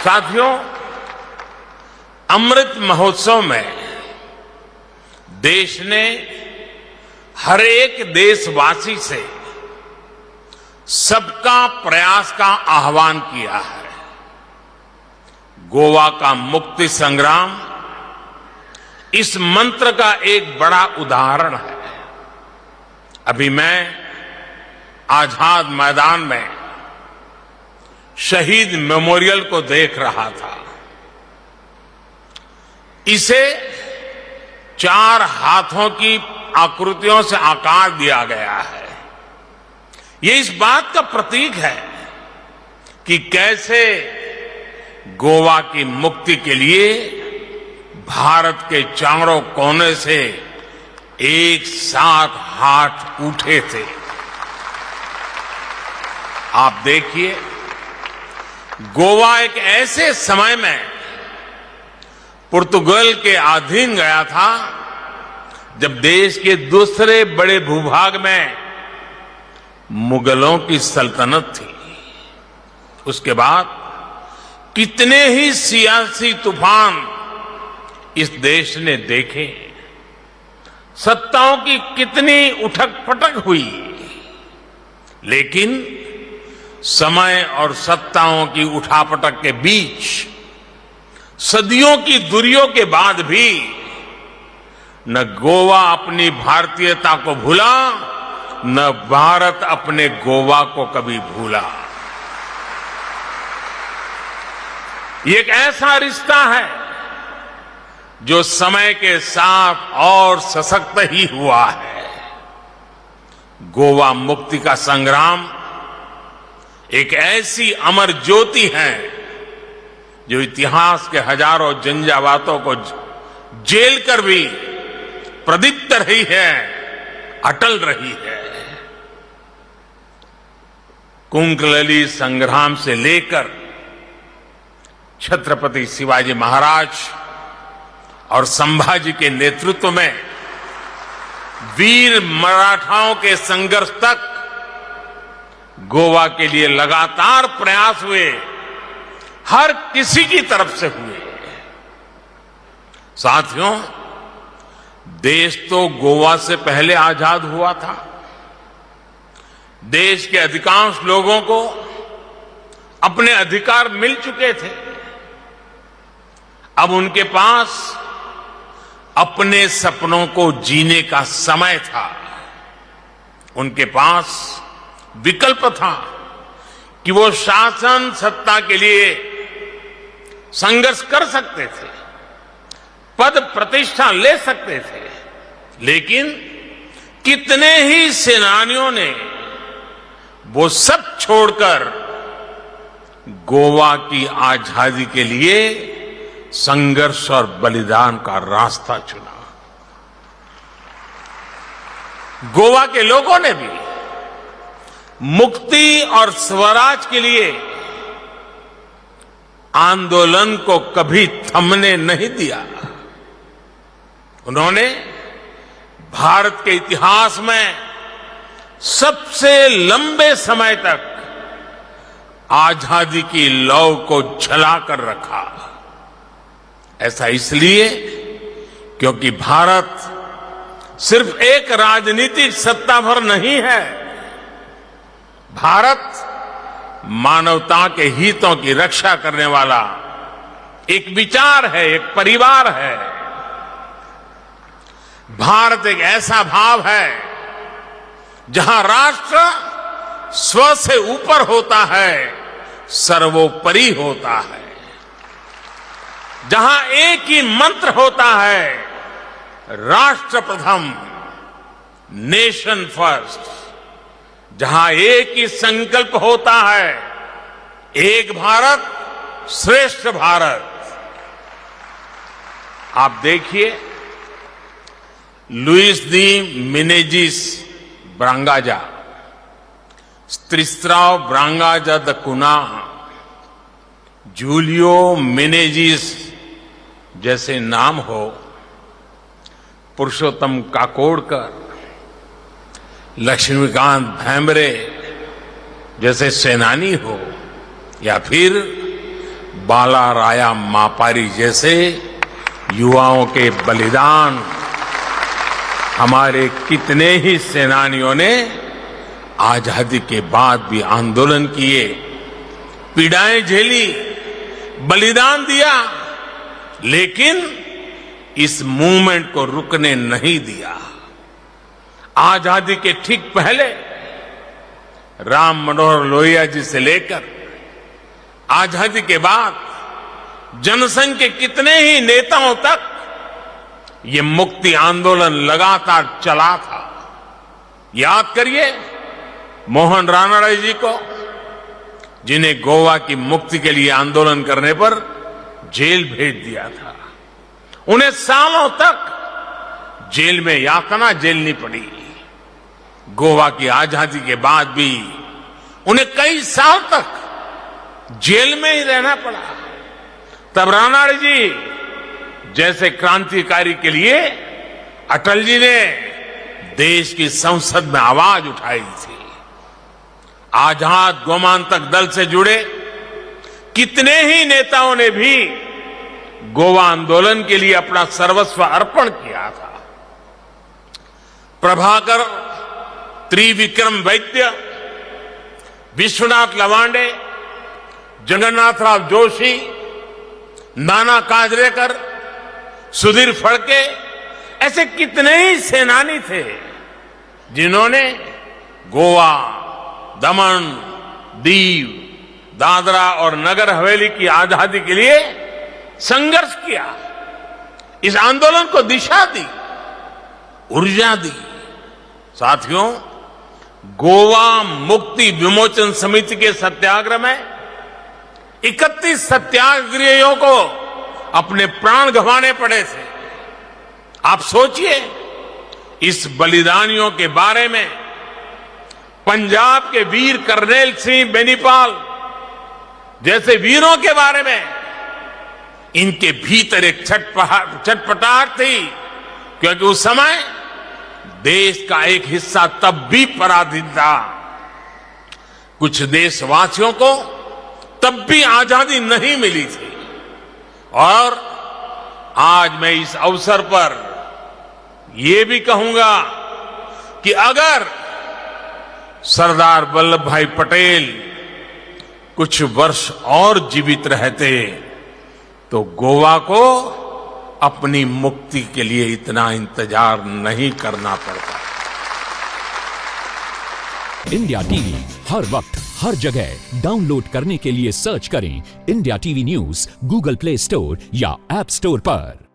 साथियों, अमृत महोत्सव में देश ने हर एक देशवासी से सबका प्रयास का आह्वान किया है। गोवा का मुक्ति संग्राम इस मंत्र का एक बड़ा उदाहरण है। अभी मैं आजाद मैदान में शहीद मेमोरियल को देख रहा था। इसे 4 हाथों की आकृतियों से आकार दिया गया है। ये इस बात का प्रतीक है कि कैसे गोवा की मुक्ति के लिए भारत के चारों कोने से एक साथ हाथ उठे थे। आप देखिए, गोवा एक ऐसे समय में पुर्तगाल के अधीन गया था जब देश के दूसरे बड़े भूभाग में मुगलों की सल्तनत थी। उसके बाद कितने ही सियासी तूफान इस देश ने देखे, सत्ताओं की कितनी उठक पटक हुई, लेकिन समय और सत्ताओं की उठापटक के बीच सदियों की दूरियों के बाद भी न गोवा अपनी भारतीयता को भूला, न भारत अपने गोवा को कभी भूला। ये एक ऐसा रिश्ता है जो समय के साथ और सशक्त ही हुआ है। गोवा मुक्ति का संग्राम एक ऐसी अमर ज्योति है जो इतिहास के हजारों झंझावातों को झेल कर भी प्रदीप्त रही है, अटल रही है। कुंकलली संग्राम से लेकर छत्रपति शिवाजी महाराज और संभाजी के नेतृत्व में वीर मराठाओं के संघर्ष तक गोवा के लिए लगातार प्रयास हुए, हर किसी की तरफ से हुए। साथियों, देश तो गोवा से पहले आजाद हुआ था। देश के अधिकांश लोगों को अपने अधिकार मिल चुके थे। अब उनके पास अपने सपनों को जीने का समय था। उनके पास विकल्प था कि वो शासन सत्ता के लिए संघर्ष कर सकते थे, पद प्रतिष्ठा ले सकते थे, लेकिन कितने ही सेनानियों ने वो सब छोड़कर गोवा की आजादी के लिए संघर्ष और बलिदान का रास्ता चुना। गोवा के लोगों ने भी मुक्ति और स्वराज के लिए आंदोलन को कभी थमने नहीं दिया। उन्होंने भारत के इतिहास में सबसे लंबे समय तक आजादी की लौ को जला कर रखा। ऐसा इसलिए क्योंकि भारत सिर्फ एक राजनीतिक सत्ता भर नहीं है। भारत मानवता के हितों की रक्षा करने वाला एक विचार है, एक परिवार है। भारत एक ऐसा भाव है जहां राष्ट्र स्व से ऊपर होता है, सर्वोपरि होता है। जहां एक ही मंत्र होता है, राष्ट्र प्रथम, नेशन फर्स्ट। जहां एक ही संकल्प होता है, एक भारत श्रेष्ठ भारत। आप देखिए, लुइस दी मेनेजिस ब्रांगाजा, स्त्रिस्त्राव ब्रांगाजा द कुना, जूलियो मेनेजिस जैसे नाम हो, पुरुषोत्तम काकोडकर, लक्ष्मीकांत भैमरे जैसे सेनानी हो, या फिर बालाराया मापारी जैसे युवाओं के बलिदान, हमारे कितने ही सेनानियों ने आजादी के बाद भी आंदोलन किए, पीड़ाएं झेली, बलिदान दिया, लेकिन इस मूवमेंट को रुकने नहीं दिया। आजादी के ठीक पहले राम मनोहर लोहिया जी से लेकर आजादी के बाद जनसंघ के कितने ही नेताओं तक ये मुक्ति आंदोलन लगातार चला था। याद करिए मोहन रानडे जी को, जिन्हें गोवा की मुक्ति के लिए आंदोलन करने पर जेल भेज दिया था। उन्हें सालों तक जेल में यातना झेलनी पड़ी। गोवा की आजादी के बाद भी उन्हें कई साल तक जेल में ही रहना पड़ा। तब रानडे जी जैसे क्रांतिकारी के लिए अटल जी ने देश की संसद में आवाज उठाई थी। आजाद गोमांतक दल से जुड़े कितने ही नेताओं ने भी गोवा आंदोलन के लिए अपना सर्वस्व अर्पण किया था। प्रभाकर त्रिविक्रम वैद्य, विश्वनाथ लवांडे, जगन्नाथराव जोशी, नाना काजरेकर, सुधीर फड़के, ऐसे कितने ही सेनानी थे जिन्होंने गोवा, दमन, दीव, दादरा और नगर हवेली की आजादी के लिए संघर्ष किया। इस आंदोलन को दिशा दी, ऊर्जा दी। साथियों, गोवा मुक्ति विमोचन समिति के सत्याग्रह में 31 सत्याग्रहियों को अपने प्राण गंवाने पड़े थे। आप सोचिए, इस बलिदानियों के बारे में पंजाब के वीर करनेल सिंह बेनीपाल जैसे वीरों के बारे में इनके भीतर एक छटपटाहट थी, क्योंकि उस समय देश का एक हिस्सा तब भी पराधीन था। कुछ देशवासियों को तब भी आजादी नहीं मिली थी। और आज मैं इस अवसर पर यह भी कहूंगा कि अगर सरदार वल्लभ भाई पटेल कुछ वर्ष और जीवित रहते तो गोवा को अपनी मुक्ति के लिए इतना इंतजार नहीं करना पड़ता। इंडिया टीवी हर वक्त हर जगह डाउनलोड करने के लिए सर्च करें India TV news Google play store या ऐप स्टोर पर।